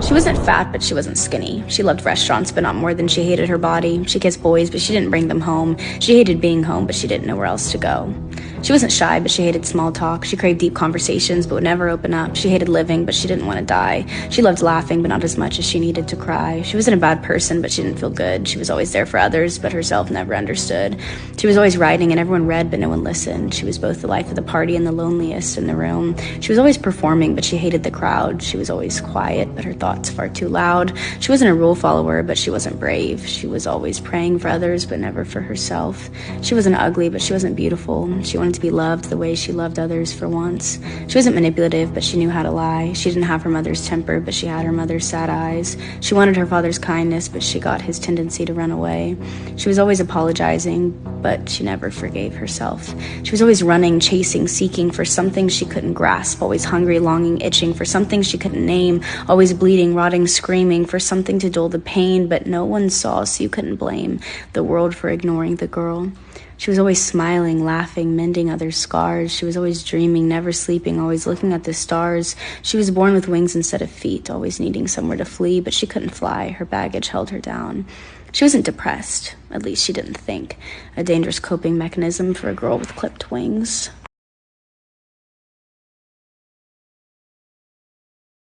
She wasn't fat, but she wasn't skinny. She loved restaurants, but not more than she hated her body. She kissed boys, but she didn't bring them home. She hated being home, but she didn't know where else to go. She wasn't shy, but she hated small talk. She craved deep conversations, but would never open up. She hated living, but she didn't want to die. She loved laughing, but not as much as she needed to cry. She wasn't a bad person, but she didn't feel good. She was always there for others, but herself never understood. She was always writing, and everyone read, but no one listened. She was both the life of the party and the loneliest in the room. She was always performing, but she hated the crowd. She was always quiet, but her thoughts far too loud. She wasn't a rule follower, but she wasn't brave. She was always praying for others, but never for herself. She wasn't ugly, but she wasn't beautiful. She wanted to be loved the way she loved others for once. She wasn't manipulative, but she knew how to lie. She didn't have her mother's temper, but she had her mother's sad eyes. She wanted her father's kindness, but she got his tendency to run away. She was always apologizing, but she never forgave herself. She was always running, chasing, seeking for something she couldn't grasp, always hungry, longing, itching for something she couldn't name, always bleeding, rotting, screaming for something to dull the pain, but no one saw, so you couldn't blame the world for ignoring the girl. She was always smiling, laughing, mending others' scars. She was always dreaming, never sleeping, always looking at the stars. She was born with wings instead of feet, always needing somewhere to flee, but she couldn't fly. Her baggage held her down. She wasn't depressed, at least she didn't think. A dangerous coping mechanism for a girl with clipped wings.